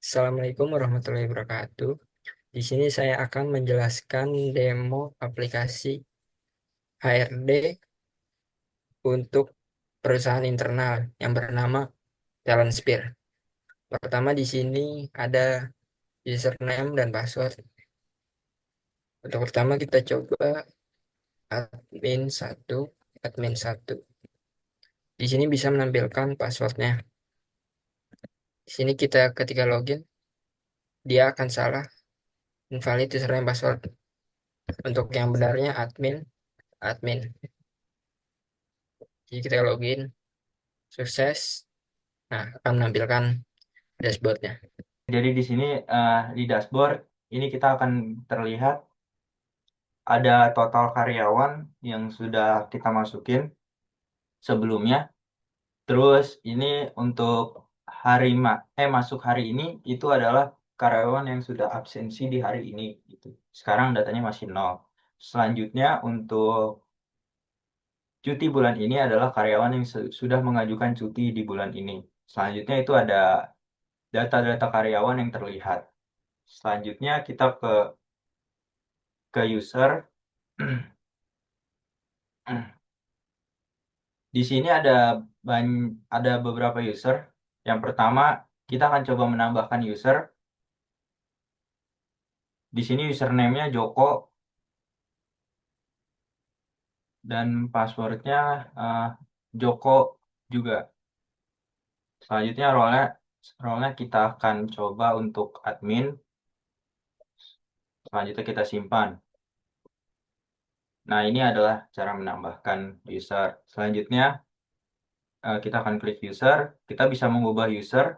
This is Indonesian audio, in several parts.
Assalamualaikum warahmatullahi wabarakatuh. Di sini saya akan menjelaskan demo aplikasi HRD untuk perusahaan internal yang bernama Talentsphere. Pertama di sini ada username dan password. Untuk pertama kita coba admin 1. Di sini bisa menampilkan passwordnya. Di sini kita ketika login, dia akan salah invalid username password. Untuk yang benarnya admin. Jadi kita login, sukses. Nah, akan menampilkan dashboardnya. Jadi di sini di dashboard ini kita akan terlihat ada total karyawan yang sudah kita masukin sebelumnya. Terus ini untuk masuk hari ini itu adalah karyawan yang sudah absensi di hari ini gitu. Sekarang datanya masih nol. Selanjutnya untuk cuti bulan ini adalah karyawan yang sudah mengajukan cuti di bulan ini. Selanjutnya itu ada data-data karyawan yang terlihat. Selanjutnya kita ke user. Di sini ada beberapa user. Yang pertama, kita akan coba menambahkan user. Di sini username-nya Joko dan passwordnya eh, Joko juga. Selanjutnya role-nya kita akan coba untuk admin. Selanjutnya kita simpan. Nah, ini adalah cara menambahkan user. Selanjutnya kita akan klik user. Kita bisa mengubah user,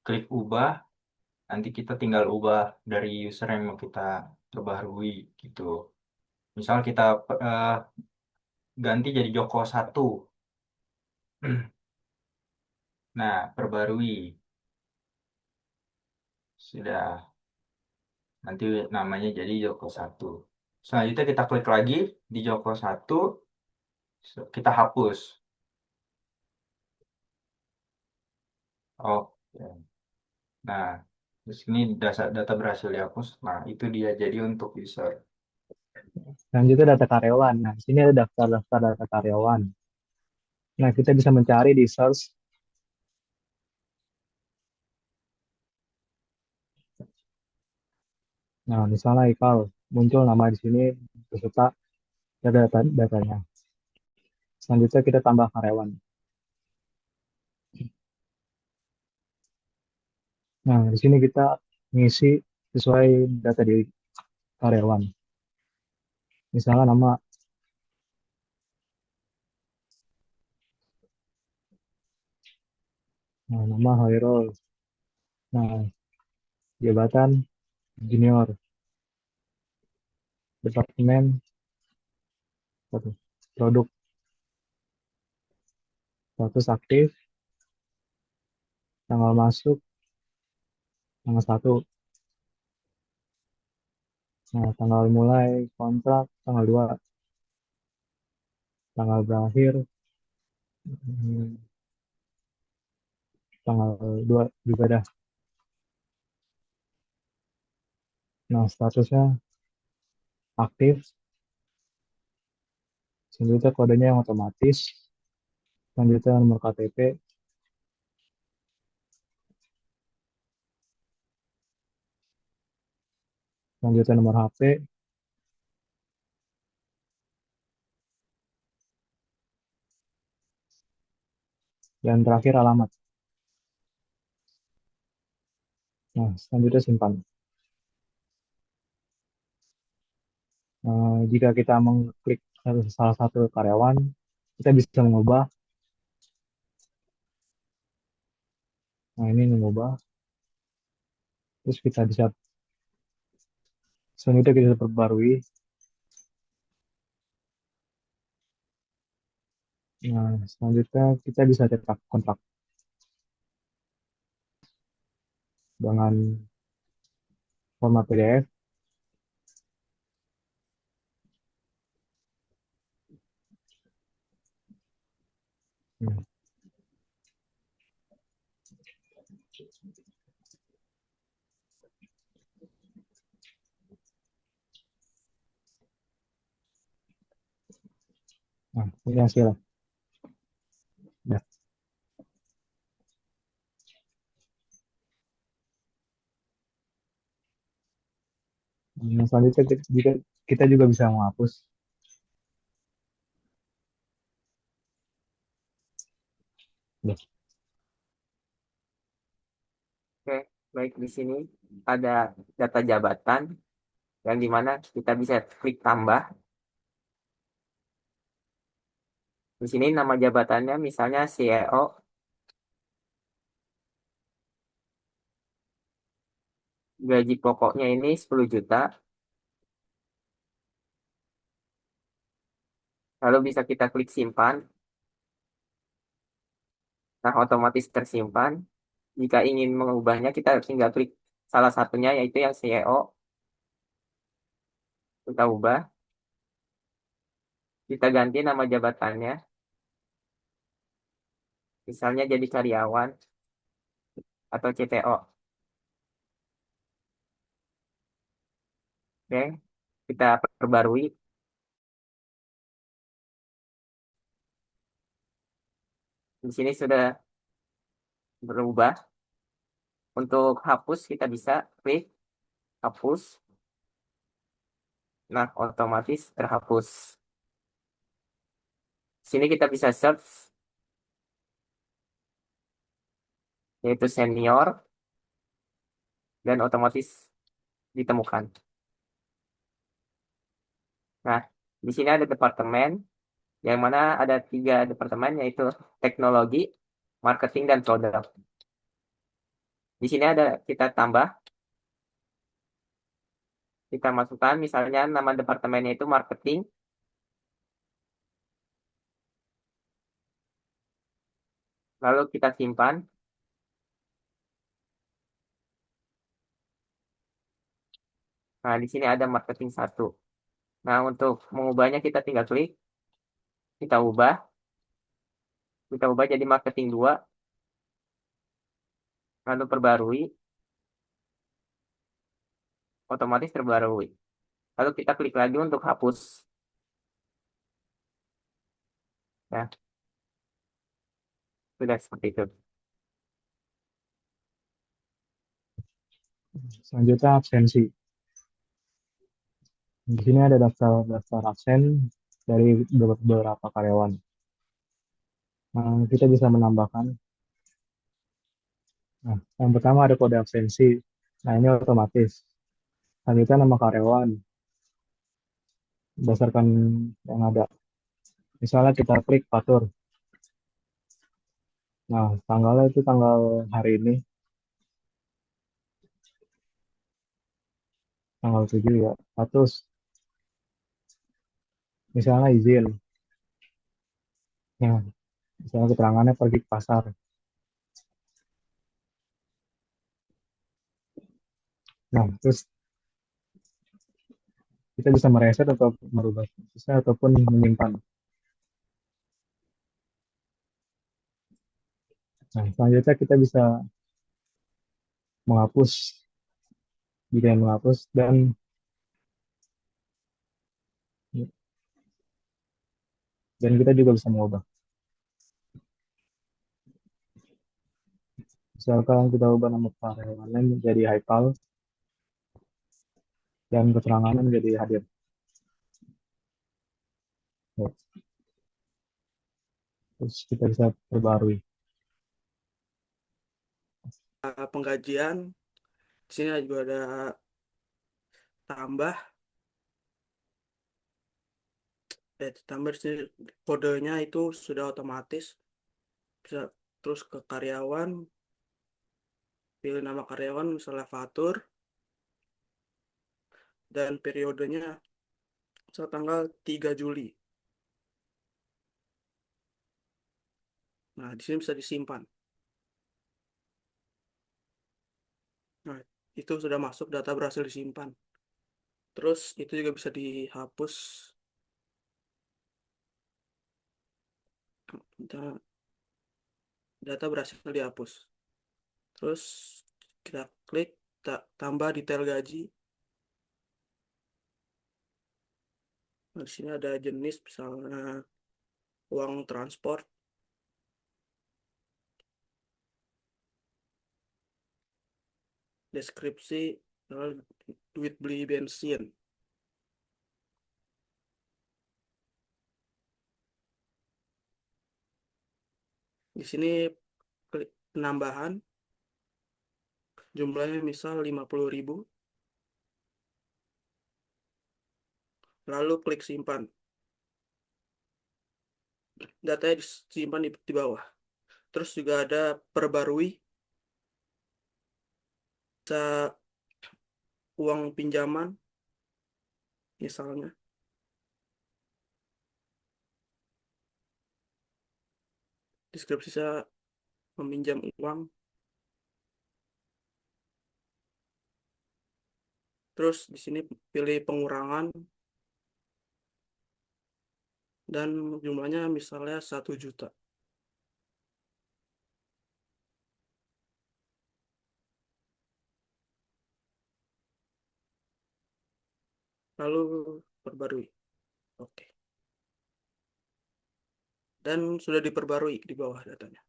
klik ubah. Nanti kita tinggal ubah dari user yang mau kita perbaharui gitu. Misal kita eh, ganti jadi Joko 1. Nah, perbarui. Sudah. Nanti namanya jadi Joko 1. Selanjutnya kita klik lagi di Joko 1. Kita hapus. Oke. Nah, terus ini data berhasil dihapus. Nah, itu dia jadi untuk user. Selanjutnya data karyawan. Nah, di sini ada daftar-daftar data karyawan. Nah, kita bisa mencari di search. Nah, misalnya Ikal, muncul nama di sini beserta datanya. Selanjutnya kita tambah karyawan. Nah, di sini kita mengisi sesuai data diri karyawan. Misalnya nama Hoirul. Nah, jabatan junior, departemen satu, produk, status aktif, tanggal masuk, tanggal 1. Nah, tanggal mulai kontrak, tanggal 2, tanggal berakhir, hmm, tanggal 2 juga dah. Nah, statusnya aktif, selanjutnya kodenya yang otomatis, selanjutnya nomor KTP, selanjutnya nomor HP, dan terakhir alamat. Nah, selanjutnya simpan. Jika kita mengklik salah satu karyawan, kita bisa mengubah. Nah, ini mengubah. Terus kita bisa, selanjutnya kita bisa perbarui. Nah, selanjutnya kita bisa cetak kontrak dengan format PDF. Hmm. Ini hasilnya. Nah, selanjutnya kita juga bisa menghapus. Nah, Oke, baik di sini ada data jabatan yang dimana kita bisa klik tambah. Di sini nama jabatannya misalnya CEO, gaji pokoknya ini 10 juta, lalu bisa kita klik simpan. Nah, otomatis tersimpan. Jika ingin mengubahnya, kita tinggal klik salah satunya yaitu yang CEO, kita ubah, kita ganti nama jabatannya, misalnya jadi karyawan atau CTO. Oke, kita perbarui. Di sini sudah berubah. Untuk hapus kita bisa klik hapus. Nah, otomatis terhapus. Sini kita bisa search yaitu senior dan otomatis ditemukan. Nah, di sini ada departemen yang mana ada 3 departemen yaitu teknologi, marketing, dan produk. Di sini ada kita tambah, kita masukkan misalnya nama departemennya itu marketing, lalu kita simpan. Nah, di sini ada marketing 1. Nah, untuk mengubahnya kita tinggal klik, kita ubah, jadi marketing 2, lalu perbarui, otomatis terbarui. Lalu kita klik lagi untuk hapus. Ya, sudah seperti itu. selanjutnya absensi. Di sini ada daftar absen dari beberapa karyawan. Nah, kita bisa menambahkan. Nah, yang pertama ada kode absensi. Nah, ini otomatis. Selanjutnya nama karyawan berdasarkan yang ada. Misalnya kita klik Fatur. Nah, tanggalnya itu tanggal hari ini, tanggal 7 ya. Status, misalnya izin. Nah, misalnya keterangannya pergi ke pasar. Nah, terus kita bisa mereset atau merubah statusnya ataupun menyimpan. Nah, selanjutnya kita bisa menghapus, jika yang menghapus, dan kita juga bisa mengubah. Misalkan kita ubah nama karyawannya menjadi Haikal dan keterangannya menjadi hadir. Ya, terus kita bisa perbarui. Penggajian di sini juga ada tambah tambah di sini kodenya itu sudah otomatis bisa terus ke karyawan, pilih nama karyawan misalnya Fatur, dan periodenya tanggal 3 Juli. Nah, di sini bisa disimpan. Nah, itu sudah masuk, data berhasil disimpan. Terus itu juga bisa dihapus. Data berhasil dihapus. Terus kita klik tambah detail gaji. Nah, di sini ada jenis misalnya uang transport, deskripsi adalah duit beli bensin. Di sini klik penambahan, jumlahnya misal 50.000, lalu klik simpan. Datanya disimpan di bawah. Terus juga ada perbarui, bisa uang pinjaman, misalnya. Deskripsi saya meminjam uang. Terus di sini pilih pengurangan dan jumlahnya misalnya 1 juta. Lalu perbarui. Oke. Dan sudah diperbarui di bawah datanya.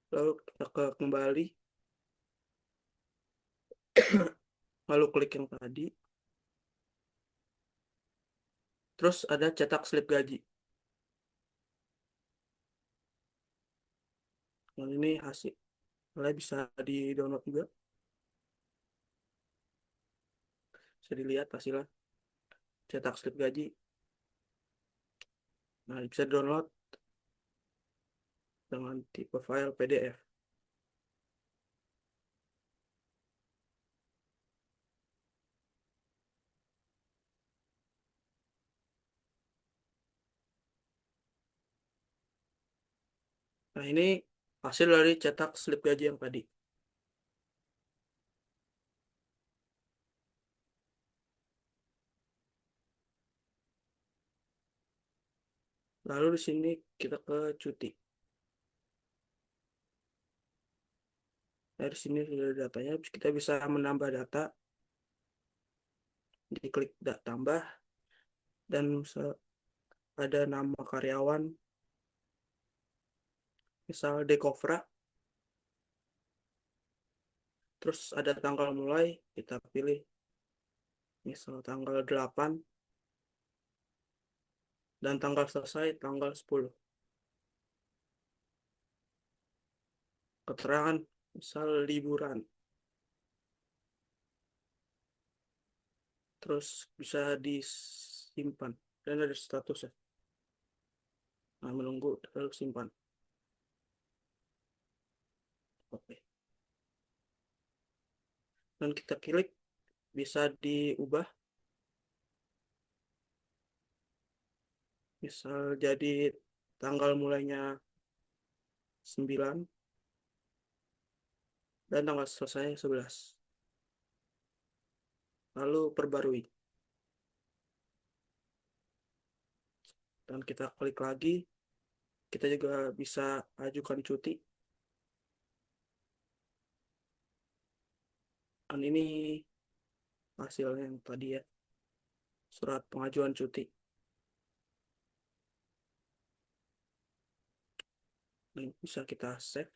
Lalu kita ke kembali. Lalu klik yang tadi. Terus ada cetak slip gaji. Yang ini hasilnya bisa di-download juga. Bisa dilihat hasilnya. Cetak slip gaji. Nah, bisa download dengan tipe file PDF. Nah, ini hasil dari cetak slip gaji yang tadi. Lalu di sini kita ke cuti. Dari sini sudah ada datanya, kita bisa menambah data. Diklik tambah dan ada nama karyawan, misal Dekofra. Terus ada tanggal mulai, kita pilih misal tanggal 8 dan tanggal selesai tanggal 10. Keterangan misal liburan. Terus bisa disimpan dan ada statusnya. Nah, menunggu lalu simpan. Oke. Dan kita klik bisa diubah. Misal jadi tanggal mulainya 9 dan tanggal selesai 11. Lalu perbarui. Dan kita klik lagi. Kita juga bisa ajukan cuti. Dan ini hasilnya yang tadi ya. Surat pengajuan cuti. Ini bisa kita save.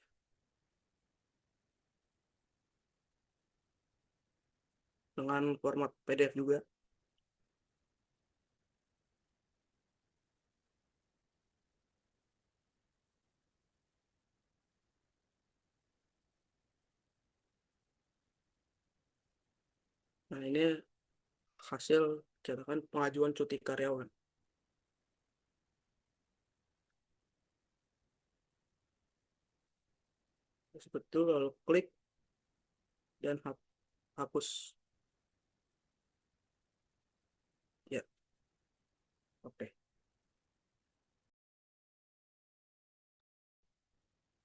Dengan format PDF juga. Nah, ini hasil cetakan pengajuan cuti karyawan. Seperti itu, lalu klik dan hapus. Ya, oke.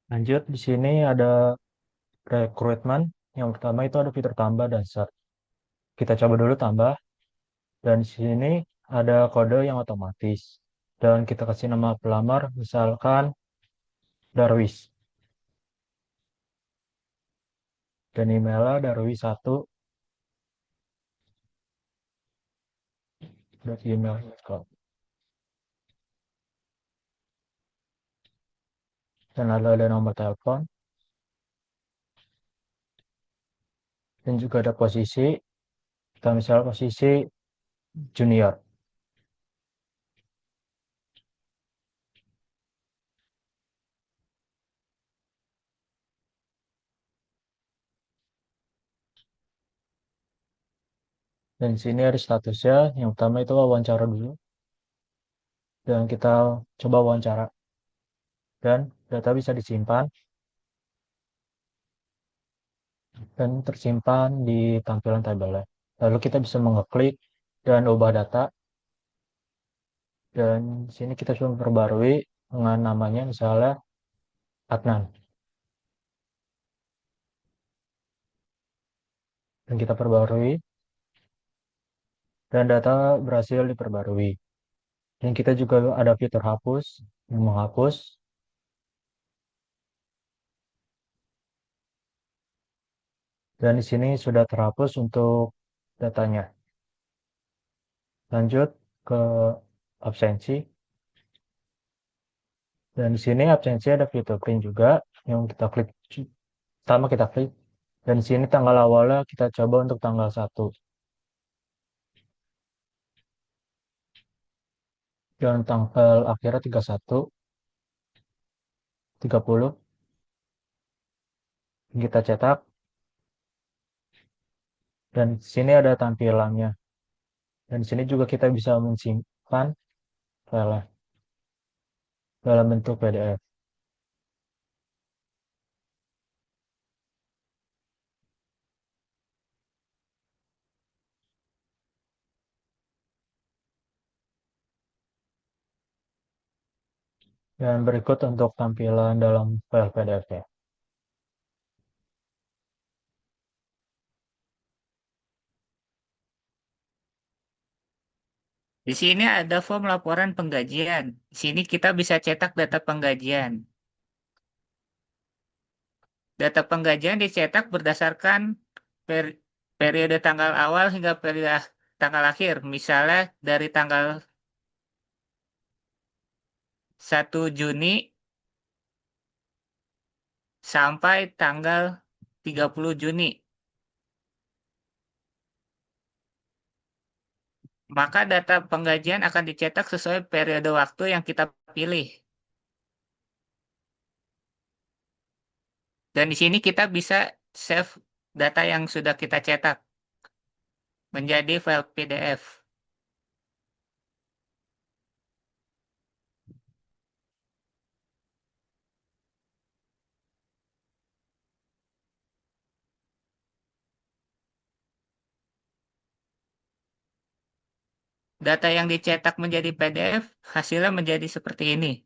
Lanjut, di sini ada rekrutmen. Yang pertama itu ada fitur tambah dan search. Kita coba dulu tambah. Dan di sini ada kode yang otomatis. Dan kita kasih nama pelamar, misalkan Darwis. Dan emailnya darwis1@gmail.com. dan ada nomor telepon, dan juga ada posisi, kita misalnya posisi junior. Dan di sini ada statusnya, yang utama itu wawancara dulu, dan kita coba wawancara, dan data bisa disimpan, dan tersimpan di tampilan tabelnya. Lalu kita bisa mengeklik dan ubah data, dan di sini kita coba perbarui dengan namanya misalnya Adnan. Dan kita perbarui, dan data berhasil diperbarui. Dan kita juga ada fitur hapus, menghapus, dan di sini sudah terhapus untuk datanya. Lanjut ke absensi, dan di sini absensi ada fitur print juga, yang kita klik, pertama kita klik, dan di sini tanggal awalnya kita coba untuk tanggal 1, dan tanggal akhirnya 31, 30, kita cetak, dan di sini ada tampilannya. Dan di sini juga kita bisa menyimpan file dalam bentuk PDF. Dan berikut untuk tampilan dalam file PDF-nya. Di sini ada form laporan penggajian. Di sini kita bisa cetak data penggajian. Data penggajian dicetak berdasarkan periode tanggal awal hingga periode tanggal akhir. Misalnya dari tanggal 1 Juni sampai tanggal 30 Juni. Maka data penggajian akan dicetak sesuai periode waktu yang kita pilih. Dan di sini kita bisa save data yang sudah kita cetak menjadi file PDF. Data yang dicetak menjadi PDF, hasilnya menjadi seperti ini.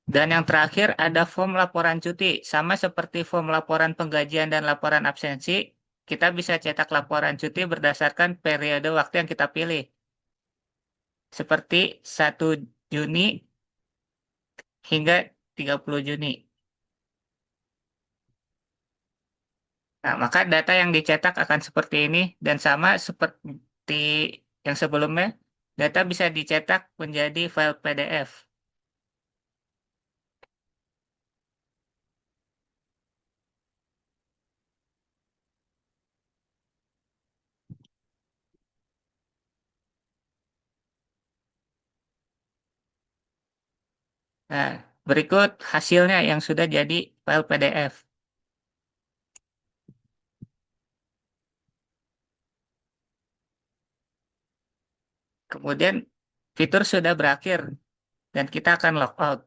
Dan yang terakhir ada form laporan cuti. Sama seperti form laporan penggajian dan laporan absensi, kita bisa cetak laporan cuti berdasarkan periode waktu yang kita pilih. Seperti 1 Juni hingga 30 Juni. Nah, maka data yang dicetak akan seperti ini dan sama seperti yang sebelumnya, data bisa dicetak menjadi file PDF. Nah, berikut hasilnya yang sudah jadi file PDF. Kemudian fitur sudah berakhir dan kita akan logout.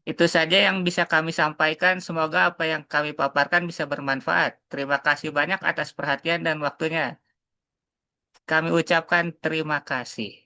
Itu saja yang bisa kami sampaikan. Semoga apa yang kami paparkan bisa bermanfaat. Terima kasih banyak atas perhatian dan waktunya. Kami ucapkan terima kasih.